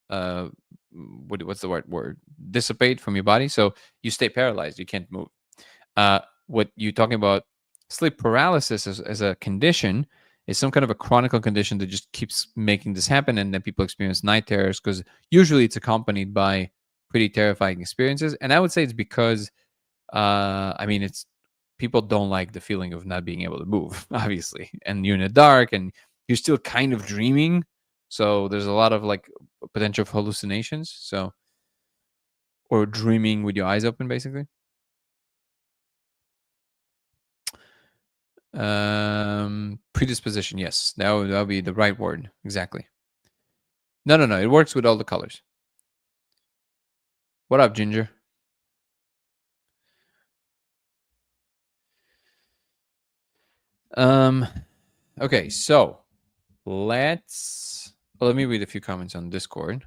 what's the right word, dissipate from your body, so you stay paralyzed, you can't move. What you're talking about, sleep paralysis as a condition, is some kind of a chronic condition that just keeps making this happen, and then people experience night terrors, because usually it's accompanied by pretty terrifying experiences. And I would say it's because it's people don't like the feeling of not being able to move, obviously, and you're in the dark and you're still kind of dreaming, so there's a lot of like potential for hallucinations, so, or dreaming with your eyes open, basically. Predisposition, yes, that would be the right word, exactly. No, it works with all the colors. What up, Ginger? Okay, so let me read a few comments on Discord.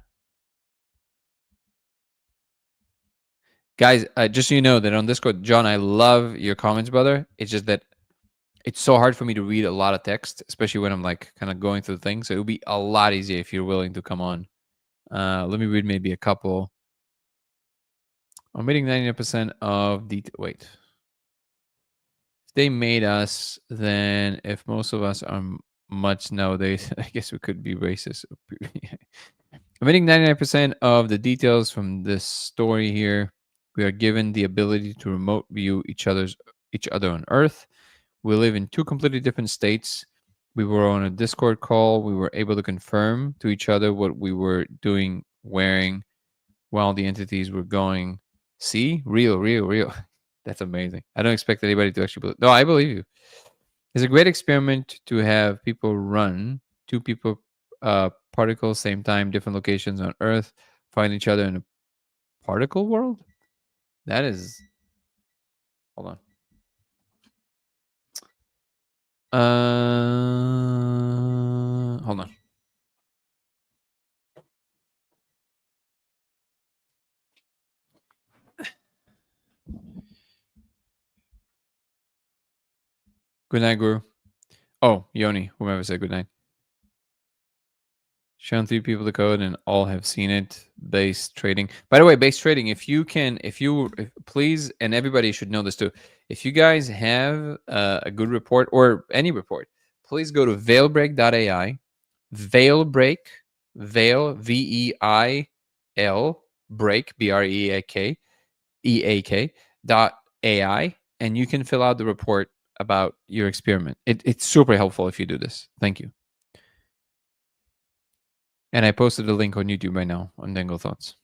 Guys, just so you know that on Discord, John, I love your comments, brother. It's just that it's so hard for me to read a lot of text, especially when I'm like kind of going through things. So it would be a lot easier if you're willing to come on. Let me read maybe a couple. Omitting 99% of the wait. If they made us, then if most of us are much nowadays, I guess we could be racist. Omitting 99% of the details from this story here, we are given the ability to remote view each other on Earth. We live in two completely different states. We were on a Discord call. We were able to confirm to each other what we were doing, wearing, while the entities were going. See? Real. That's amazing. I don't expect anybody to actually believe. No, I believe you. It's a great experiment to have people run, two people, particles, same time, different locations on Earth, find each other in a particle world. That is. Hold on. Hold on. Good night, Guru. Oh, Yoni, whomever said good night. Shown 3 people the code and all have seen it. Base trading. By the way, base trading, if please, and everybody should know this too, if you guys have a good report or any report, please go to veilbreak.ai. Veilbreak, veil, VEIL, break, BREAK, .ai, and you can fill out the report about your experiment. It's super helpful if you do this. Thank you. And I posted a link on YouTube right now on Dangle Thoughts.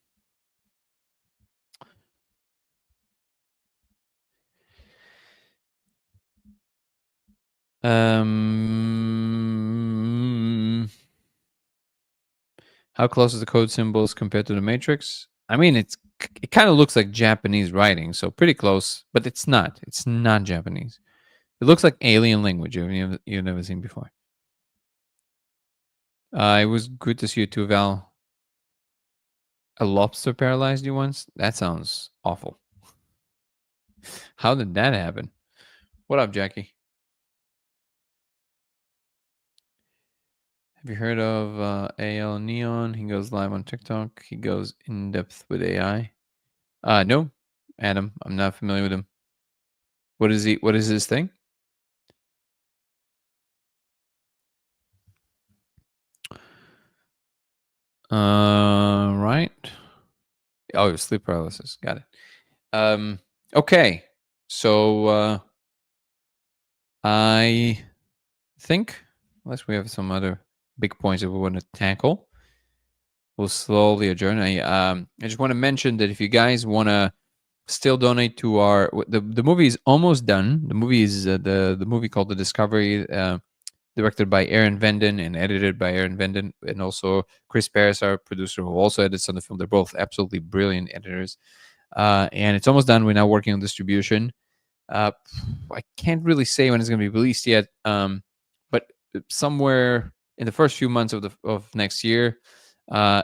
How close is the code symbols compared to the matrix? I mean, it kind of looks like Japanese writing, so pretty close, but it's not. It's not Japanese. It looks like alien language you've never seen before. It was good to see you too, Val. A lobster paralyzed you once? That sounds awful. How did that happen? What up, Jackie? Have you heard of AL Neon? He goes live on TikTok. He goes in depth with AI. No, Adam. I'm not familiar with him. What is he? What is his thing? Right. Oh, sleep paralysis. Got it. Okay. So I think, unless we have some other big points that we want to tackle, we'll slowly adjourn. I just want to mention that if you guys want to still donate to our the movie is almost done. The movie is the movie called The Discovery, directed by Aaron Venden and edited by Aaron Venden, and also Chris Paris, our producer, who also edits on the film. They're both absolutely brilliant editors, and it's almost done. We're now working on distribution. I can't really say when it's going to be released yet, but somewhere in the first few months of next year,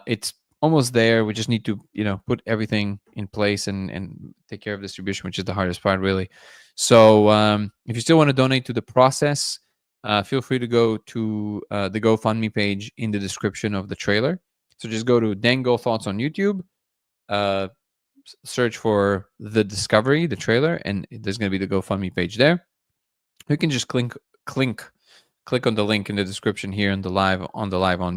it's almost there. We just need to put everything in place and take care of distribution, which is the hardest part, really. So if you still want to donate to the process, feel free to go to the GoFundMe page in the description of the trailer. So just go to Dango Thoughts on YouTube. Search for The Discovery, the trailer, and there's going to be the GoFundMe page there. You can just click on the link in the description here on the live on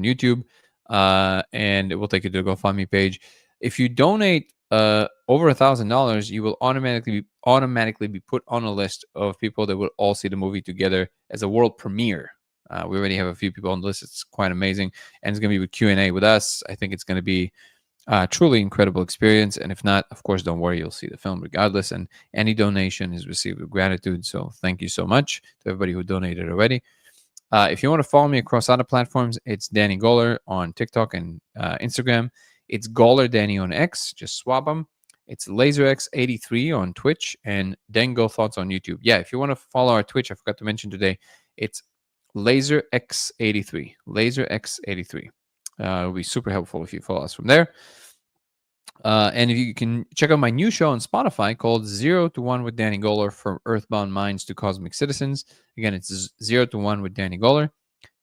YouTube, and it will take you to the GoFundMe page. If you donate over $1,000, you will automatically be put on a list of people that will all see the movie together as a world premiere. We already have a few people on the list. It's quite amazing, and it's going to be with Q&A with us. I think it's going to be truly incredible experience. And if not, of course, don't worry, you'll see the film regardless. And any donation is received with gratitude. So thank you so much to everybody who donated already. If you want to follow me across other platforms, it's Danny Goller on TikTok and Instagram. It's Goller Danny on X. Just swap them. It's LaserX83 on Twitch and Dango Thoughts on YouTube. Yeah, if you want to follow our Twitch, I forgot to mention today, it's LaserX83. LaserX83. It'll be super helpful if you follow us from there. And if you can check out my new show on Spotify called 0 to 1 with Danny Goller, from Earthbound Minds to Cosmic Citizens. Again, it's 0 to 1 with Danny Goller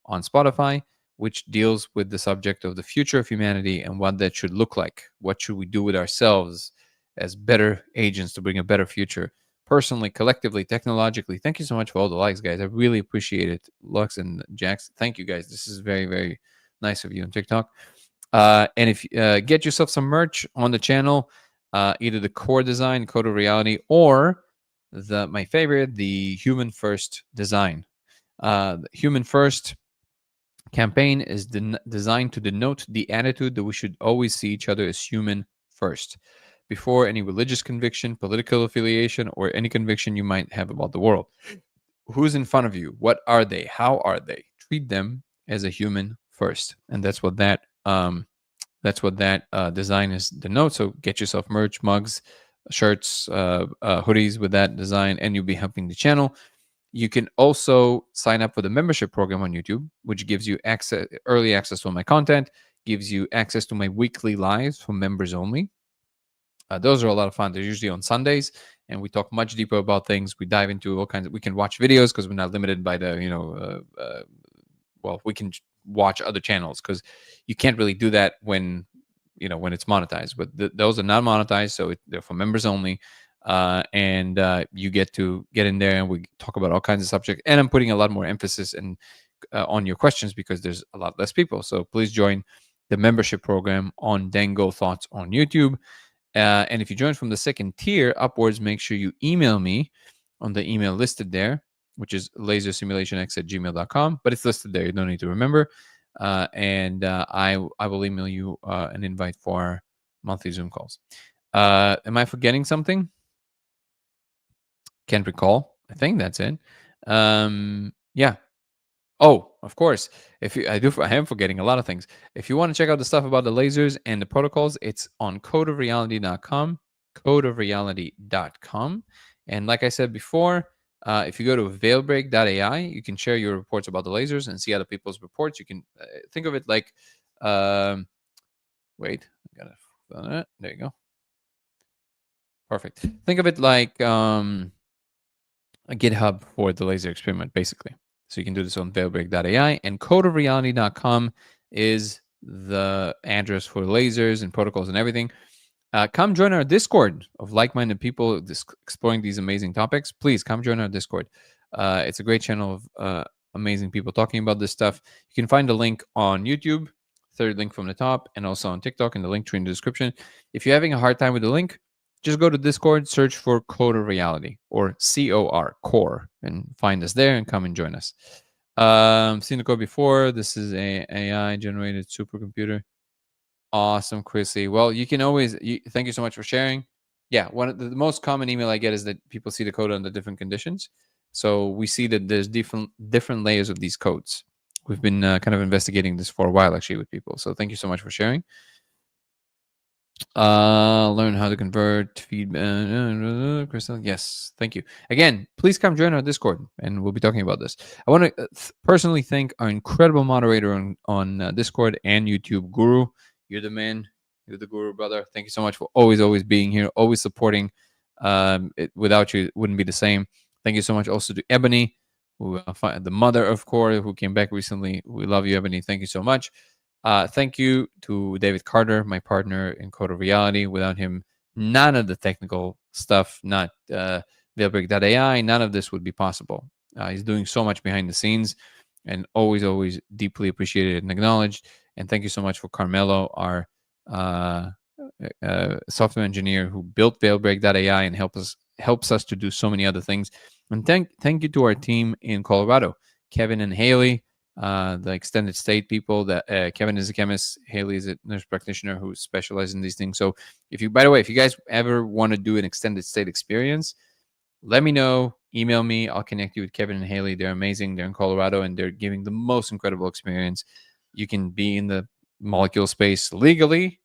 on Spotify, which deals with the subject of the future of humanity and what that should look like. What should we do with ourselves as better agents to bring a better future, personally, collectively, technologically. Thank you so much for all the likes, guys. I really appreciate it. Lux and Jax, thank you, guys. This is very, very nice of you on TikTok. And if get yourself some merch on the channel, either the core design, Code of Reality, or my favorite, the Human First design. The Human First campaign is designed to denote the attitude that we should always see each other as human first, before any religious conviction, political affiliation, or any conviction you might have about the world. Who's in front of you? What are they? How are they? Treat them as a human first, and that's what that design is denote. So get yourself merch, mugs, shirts, hoodies with that design, and you'll be helping the channel. You can also sign up for the membership program on YouTube, which gives you early access to all my content, gives you access to my weekly lives for members only. Those are a lot of fun. They're usually on Sundays, and we talk much deeper about things. We dive into all kinds of. We can watch videos because we're not limited by the we can watch other channels because you can't really do that when it's monetized. But those are not monetized, so they're for members only. And you get to get in there, and we talk about all kinds of subjects. And I'm putting a lot more emphasis on your questions because there's a lot less people. So please join the membership program on Dango Thoughts on YouTube. And if you join from the second tier upwards, make sure you email me on the email listed there, which is lasersimulationx@gmail.com. But it's listed there. You don't need to remember. And I will email you an invite for our monthly Zoom calls. Am I forgetting something? Can't recall. I think that's it. Yeah. Oh, of course. If you, I am forgetting a lot of things. If you want to check out the stuff about the lasers and the protocols, it's on codeofreality.com, codeofreality.com. And like I said before, if you go to veilbreak.ai, you can share your reports about the lasers and see other people's reports. You can think of it like, wait, I gotta, there you go. Perfect. Think of it like a GitHub for the laser experiment, basically. So you can do this on veilbreak.ai, and codeofreality.com is the address for lasers and protocols and everything. Come join our Discord of like-minded people exploring these amazing topics. Please come join our Discord. It's a great channel of amazing people talking about this stuff. You can find the link on YouTube, third link from the top, and also on TikTok in the link tree in the description. If you're having a hard time with the link, just go to Discord, search for Code of Reality or COR, Core, and find us there and come and join us. Seen the code before. This is a AI generated supercomputer. Awesome, Chrissy. Well, you can always. Thank you so much for sharing. Yeah, one of the most common email I get is that people see the code under different conditions. So we see that there's different layers of these codes. We've been kind of investigating this for a while, actually, with people. So thank you so much for sharing. Learn how to convert feedback. Crystal, yes, thank you again. Please come join our Discord and we'll be talking about this. I want to personally thank our incredible moderator on Discord and YouTube, Guru. You're the man. You're the Guru, brother. Thank you so much for always being here, always supporting. Without you, it wouldn't be the same. Thank you so much also to Ebony, who the mother of Core, who came back recently. We love you, Ebony. Thank you so much. Thank you to David Carter, my partner in Code of Reality. Without him, none of the technical stuff, not Veilbreak.ai, none of this would be possible. He's doing so much behind the scenes and always deeply appreciated and acknowledged. And thank you so much for Carmelo, our software engineer who built Veilbreak.ai and helps us to do so many other things. And thank you to our team in Colorado, Kevin and Haley, the extended stay people. That Kevin is a chemist, Haley is a nurse practitioner who specializes in these things. So if you guys ever want to do an extended stay experience, let me know, email me, I'll connect you with Kevin and Haley. They're amazing. They're in Colorado and they're giving the most incredible experience. You can be in the molecule space legally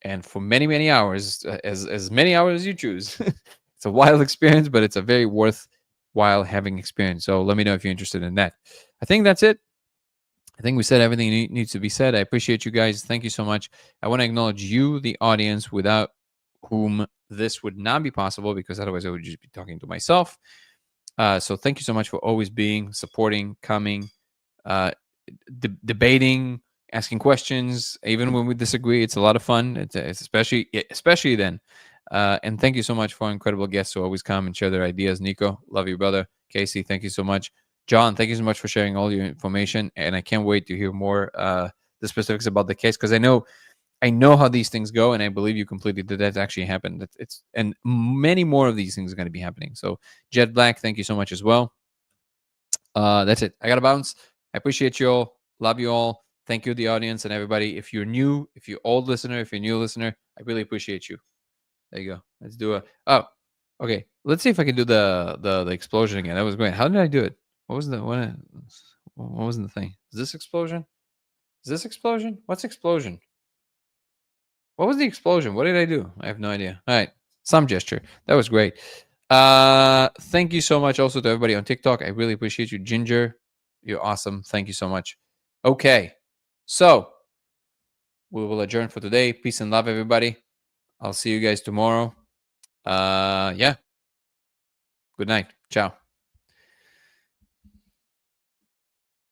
and for many hours, as many hours as you choose. It's a wild experience, but it's a very worthwhile having experience. So let me know if you're interested in that. I think that's it. I think we said everything needs to be said. I appreciate you guys. Thank you so much. I want to acknowledge you, the audience, without whom this would not be possible, because otherwise I would just be talking to myself. So thank you so much for always being, supporting, coming, debating, asking questions, even when we disagree. It's a lot of fun. It's especially then. And thank you so much for our incredible guests who always come and share their ideas. Nico, love you, brother. Casey, thank you so much. John, thank you so much for sharing all your information, and I can't wait to hear more the specifics about the case, because I know how these things go, and I believe you completely did that actually happen. And many more of these things are going to be happening. So Jet Black, thank you so much as well. That's it. I gotta bounce. I appreciate you all. Love you all. Thank you, the audience and everybody. If you're new, if you're old listener, if you're new listener, I really appreciate you. There you go. Let's do a. Oh, okay. Let's see if I can do the explosion again. That was great. How did I do it? What was the what was the thing? Is this explosion? Is this explosion? What's explosion? What was the explosion? What did I do? I have no idea. All right. Some gesture. That was great. Thank you so much also to everybody on TikTok. I really appreciate you. Ginger, you're awesome. Thank you so much. Okay. So we will adjourn for today. Peace and love, everybody. I'll see you guys tomorrow. Yeah. Good night. Ciao.